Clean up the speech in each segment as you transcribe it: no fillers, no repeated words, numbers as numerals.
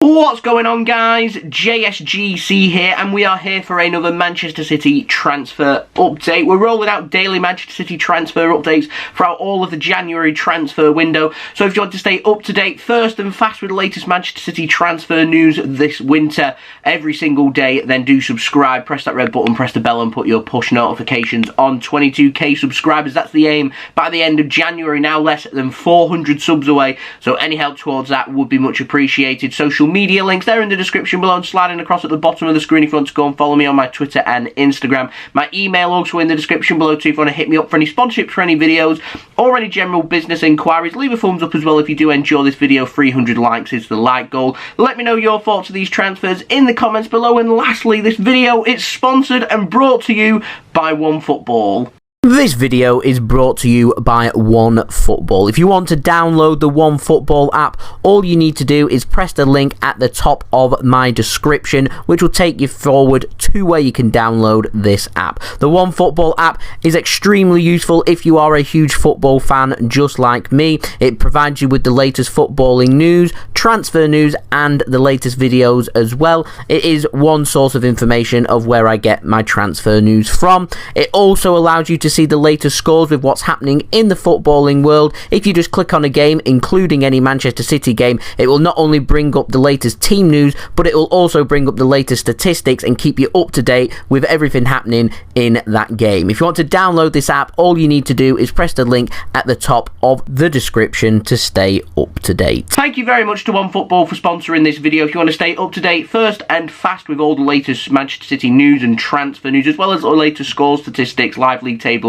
What's going on, guys? JSGC here, and we are here for another Manchester City transfer update. We're rolling out daily Manchester City transfer updates throughout all of the January transfer window. So if you want to stay up to date, first and fast with the latest Manchester City transfer news this winter every single day, then do subscribe, press that red button, press the bell, and put your push notifications on. 22k subscribers, that's the aim by the end of January, now less than 400 subs away. So any help towards that would be much appreciated. Social media links, they're in the description below and sliding across at the bottom of the screen if you want to go and follow me on my Twitter and Instagram. My email also in the description below too if you want to hit me up for any sponsorships for any videos or any general business inquiries. Leave a thumbs up as well if you do enjoy this video. 300 likes is the like goal. Let me know your thoughts of these transfers in the comments below. And lastly, this video is sponsored and brought to you by OneFootball. This video is brought to you by OneFootball. If you want to download the OneFootball app, all you need to do is press the link at the top of my description, which will take you forward to where you can download this app. The OneFootball app is extremely useful if you are a huge football fan just like me. It provides you with the latest footballing news, transfer news, and the latest videos as well. It is one source of information of where I get my transfer news from. It also allows you to see the latest scores with what's happening in the footballing world. If you just click on a game, including any Manchester City game, it will not only bring up the latest team news, but it will also bring up the latest statistics and keep you up to date with everything happening in that game. If you want to download this app, all you need to do is press the link at the top of the description to stay up to date. Thank you very much to OneFootball for sponsoring this video. If you want to stay up to date first and fast with all the latest Manchester City news and transfer news, as well as the latest scores, statistics, live league tables,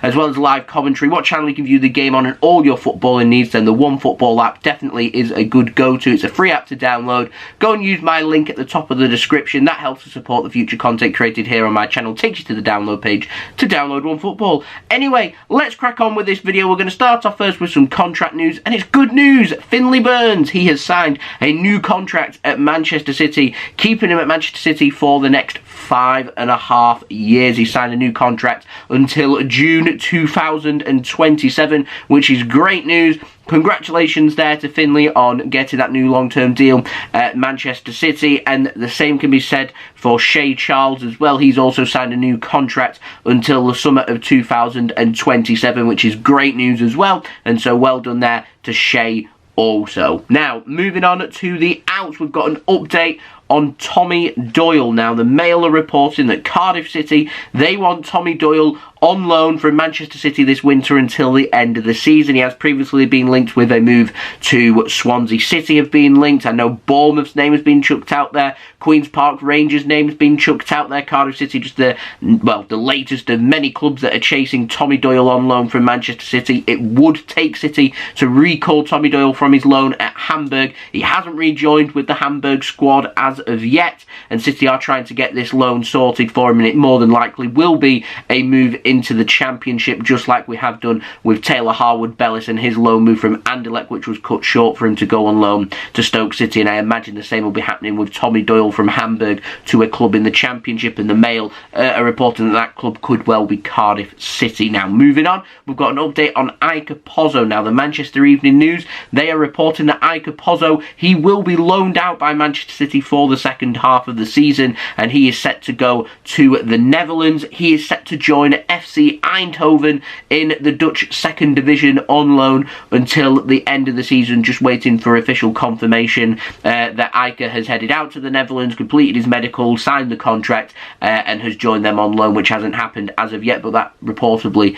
as well as live commentary, what channel you can view the game on, and all your footballing needs, then the OneFootball app definitely is a good go-to. It's a free app to download. Go and use my link at the top of the description. That helps to support the future content created here on my channel. Takes you to the download page to download OneFootball. Anyway, let's crack on with this video. We're going to start off first with some contract news, and it's good news. Finley Burns, he has signed a new contract at Manchester City, keeping him at Manchester City for the next 5.5 years. He signed a new contract until June 2027, which is great news. Congratulations there to Finley on getting that new long-term deal at Manchester City, and the same can be said for Shea Charles as well. He's also signed a new contract until the summer of 2027, which is great news as well, and so well done there to Shea also. Now, moving on to the outs, we've got an update on Tommy Doyle. Now, the Mail are reporting that Cardiff City, they want Tommy Doyle on loan from Manchester City this winter until the end of the season. He has previously been linked with a move to Swansea City, have been linked. I know Bournemouth's name has been chucked out there. Queen's Park Rangers' name has been chucked out there. Cardiff City, just the latest of many clubs that are chasing Tommy Doyle on loan from Manchester City. It would take City to recall Tommy Doyle from his loan at Hamburg. He hasn't rejoined with the Hamburg squad as of yet, and City are trying to get this loan sorted for him, and it more than likely will be a move into the Championship, just like we have done with Taylor Harwood-Bellis and his loan move from Anderlecht, which was cut short for him to go on loan to Stoke City, and I imagine the same will be happening with Tommy Doyle from Hamburg to a club in the Championship, and the Mail are reporting that that club could well be Cardiff City. Now, moving on, we've got an update on Iker Pozo. Now, the Manchester Evening News, they are reporting that Iker Pozo, he will be loaned out by Manchester City for the second half of the season, and he is set to go to the Netherlands. He is set to join FC Eindhoven in the Dutch second division on loan until the end of the season, just waiting for official confirmation that Iker has headed out to the Netherlands, completed his medical, signed the contract, and has joined them on loan, which hasn't happened as of yet, but that reportedly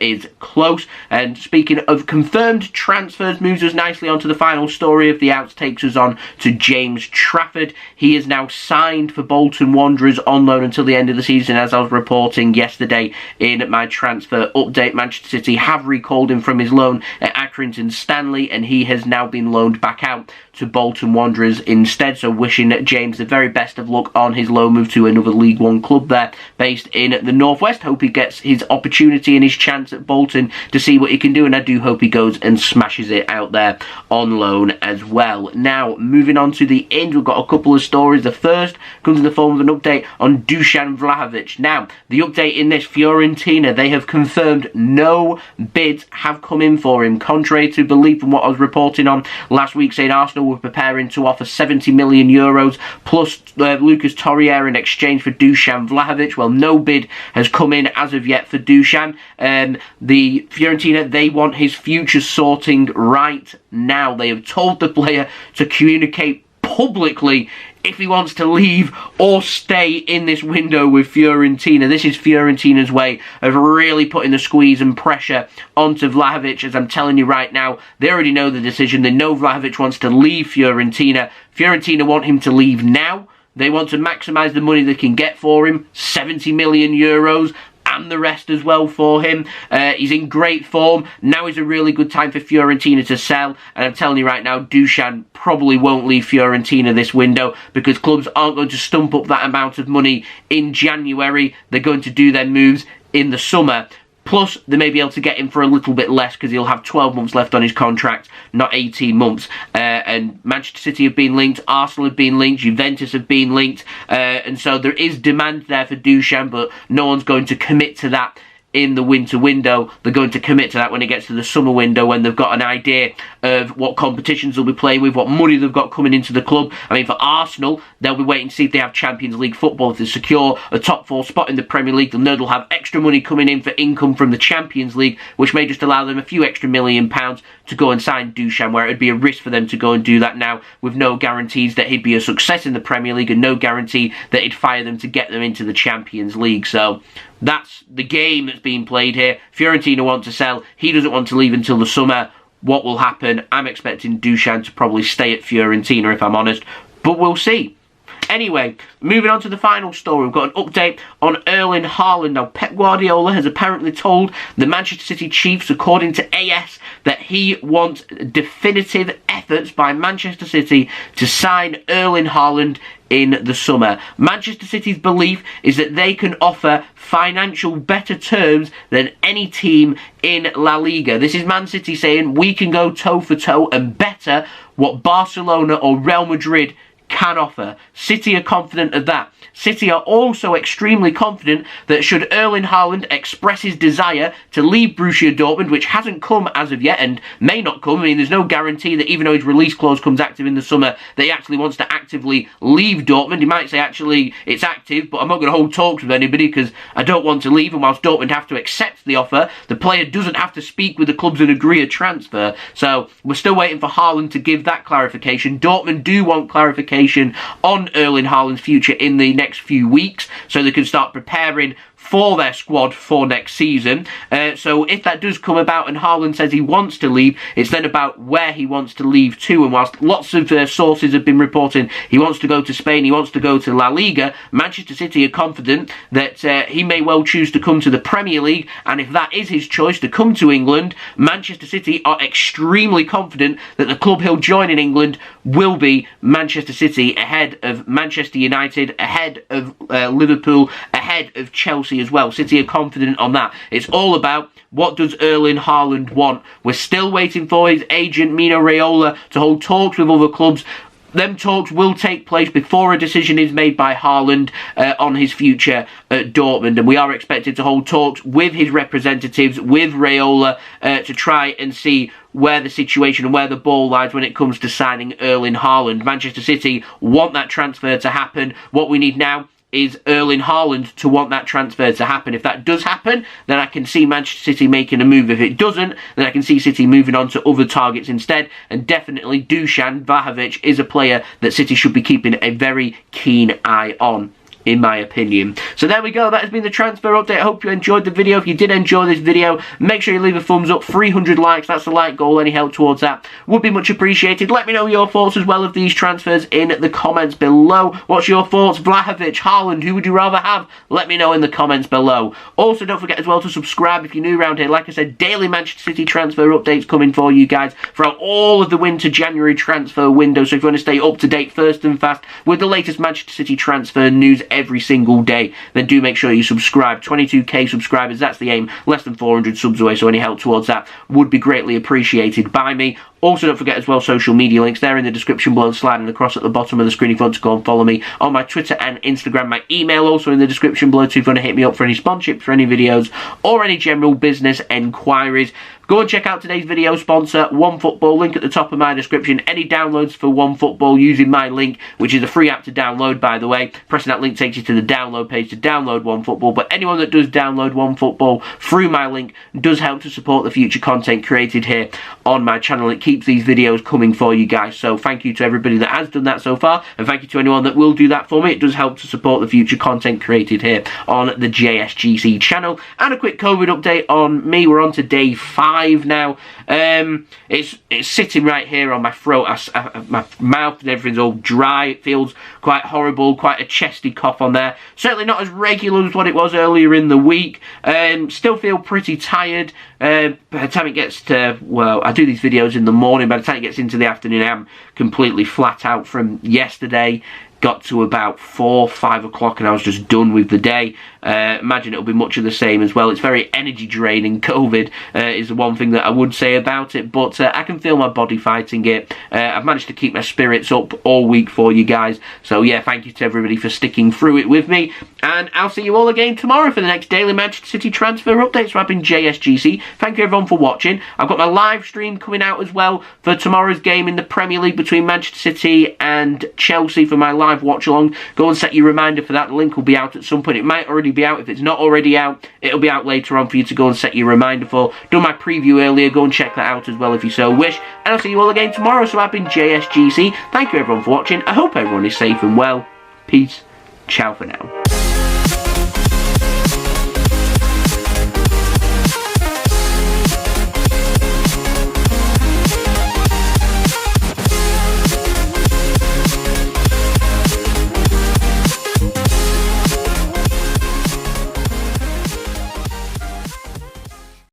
is close. And speaking of confirmed transfers, moves us nicely onto the final story of the outs, takes us on to James Trafford. He is now signed for Bolton Wanderers on loan until the end of the season, as I was reporting yesterday in my transfer update. Manchester City have recalled him from his loan at Accrington Stanley, and he has now been loaned back out to Bolton Wanderers instead. So wishing James the very best of luck on his loan move to another League One club there based in the Northwest. Hope he gets his opportunity and his chance at Bolton to see what he can do, and I do hope he goes and smashes it out there on loan as well. Now, moving on to the end, we've got a couple couple of stories. The first comes in the form of an update on Dusan Vlahovic. Now, the update in this, Fiorentina, they have confirmed no bids have come in for him, contrary to belief from what I was reporting on last week, saying Arsenal were preparing to offer 70 million euros plus Lucas Torreira in exchange for Dusan Vlahovic. Well, no bid has come in as of yet for Dusan. The Fiorentina, they want his future sorting right now. They have told the player to communicate publicly if he wants to leave or stay in this window with Fiorentina. This is Fiorentina's way of really putting the squeeze and pressure onto Vlahovic. As I'm telling you right now, they already know the decision. They know Vlahovic wants to leave Fiorentina. Fiorentina want him to leave now. They want to maximise the money they can get for him, 70 million euros. And the rest as well for him. He's in great form. Now is a really good time for Fiorentina to sell. And I'm telling you right now, Dusan probably won't leave Fiorentina this window because clubs aren't going to stump up that amount of money in January. They're going to do their moves in the summer. Plus, they may be able to get him for a little bit less because he'll have 12 months left on his contract, not 18 months. And Manchester City have been linked, Arsenal have been linked, Juventus have been linked. And so there is demand there for Dusan, but no one's going to commit to that in the winter window. They're going to commit to that when it gets to the summer window, when they've got an idea of what competitions they'll be playing with, what money they've got coming into the club. I mean, for Arsenal, they'll be waiting to see if they have Champions League football. If they secure a top 4 spot in the Premier League, they'll know they'll have extra money coming in for income from the Champions League, which may just allow them a few extra £1 million to go and sign Dusan, where it'd be a risk for them to go and do that now, with no guarantees that he'd be a success in the Premier League and no guarantee that he'd fire them to get them into the Champions League. So that's the game that's being played here. Fiorentina want to sell. He doesn't want to leave until the summer. What will happen? I'm expecting Dusan to probably stay at Fiorentina, if I'm honest, but we'll see. Anyway, moving on to the final story, we've got an update on Erling Haaland. Now, Pep Guardiola has apparently told the Manchester City Chiefs, according to AS, that he wants definitive efforts by Manchester City to sign Erling Haaland in the summer. Manchester City's belief is that they can offer financial better terms than any team in La Liga. This is Man City saying we can go toe for toe and better what Barcelona or Real Madrid can offer. City are confident of that. City are also extremely confident that should Erling Haaland express his desire to leave Borussia Dortmund, which hasn't come as of yet and may not come. I mean, there's no guarantee that even though his release clause comes active in the summer, that he actually wants to actively leave Dortmund. He might say, actually, it's active, but I'm not going to hold talks with anybody because I don't want to leave. And whilst Dortmund have to accept the offer, the player doesn't have to speak with the clubs and agree a transfer. So we're still waiting for Haaland to give that clarification. Dortmund do want clarification on Erling Haaland's future in the next few weeks so they can start preparing for their squad for next season. So if that does come about and Haaland says he wants to leave, it's then about where he wants to leave to. And whilst lots of sources have been reporting he wants to go to Spain, he wants to go to La Liga, Manchester City are confident that he may well choose to come to the Premier League, and if that is his choice to come to England, Manchester City are extremely confident that the club he'll join in England will be Manchester City, ahead of Manchester United, ahead of Liverpool, ahead of Chelsea as well. City are confident on that. It's all about what does Erling Haaland want. We're still waiting for his agent Mino Raiola to hold talks with other clubs. Them talks will take place before a decision is made by Haaland on his future at Dortmund, and we are expected to hold talks with his representatives, with Raiola, to try and see where the situation and where the ball lies when it comes to signing Erling Haaland. Manchester City want that transfer to happen. What we need now is Erling Haaland to want that transfer to happen. If that does happen, then I can see Manchester City making a move. If it doesn't, then I can see City moving on to other targets instead. And definitely Dusan Vlahovic is a player that City should be keeping a very keen eye on, in my opinion. So there we go, that has been the transfer update. I hope you enjoyed the video. If you did enjoy this video, make sure you leave a thumbs up. 300 likes, that's the like goal. Any help towards that would be much appreciated. Let me know your thoughts as well of these transfers in the comments below. What's your thoughts? Vlahovic, Haaland, who would you rather have? Let me know in the comments below. Also, don't forget as well to subscribe if you're new around here. Like I said, daily Manchester City transfer updates coming for you guys throughout all of the winter January transfer window. So if you want to stay up to date first and fast with the latest Manchester City transfer news every single day, then do make sure you subscribe. 22k subscribers, that's the aim. Less than 400 subs away, so any help towards that would be greatly appreciated by me. Also, don't forget as well, social media links there in the description below, sliding across at the bottom of the screen if you want to go and follow me on my Twitter and Instagram. My email also in the description below too if you want to hit me up for any sponsorships, for any videos, or any general business enquiries. Go and check out today's video sponsor, OneFootball, link at the top of my description. Any downloads for OneFootball using my link, which is a free app to download, by the way. Pressing that link takes you to the download page to download OneFootball. But anyone that does download OneFootball through my link does help to support the future content created here on my channel. It keeps these videos coming for you guys. So thank you to everybody that has done that so far, and thank you to anyone that will do that for me. It does help to support the future content created here on the JSGC channel. And a quick COVID update on me. We're on to day 5 now. It's sitting right here on my throat. My mouth and everything's all dry. It feels quite horrible, quite a chesty cough on there. Certainly not as regular as what it was earlier in the week. Still feel pretty tired. By the time it gets to, well, I do these videos in the morning. By the time it gets into the afternoon, I'm completely flat out from yesterday. Got to about 4, 5 o'clock and I was just done with the day. Imagine it'll be much of the same as well. It's very energy draining. COVID is the one thing that I would say about it, but I can feel my body fighting it. I've managed to keep my spirits up all week for you guys. So yeah, thank you to everybody for sticking through it with me. And I'll see you all again tomorrow for the next daily Manchester City transfer update. So I've been JSGC. Thank you everyone for watching. I've got my live stream coming out as well for tomorrow's game in the Premier League between Manchester City and Chelsea for my live watch along. Go and set your reminder for that. The link will be out at some point. It might already be out. If it's not already out, it'll be out later on for you to go and set your reminder for. Done my preview earlier. Go and check that out as well if you so wish. And I'll see you all again tomorrow. So I've been JSGC. Thank you everyone for watching. I hope everyone is safe and well. Peace. Ciao for now.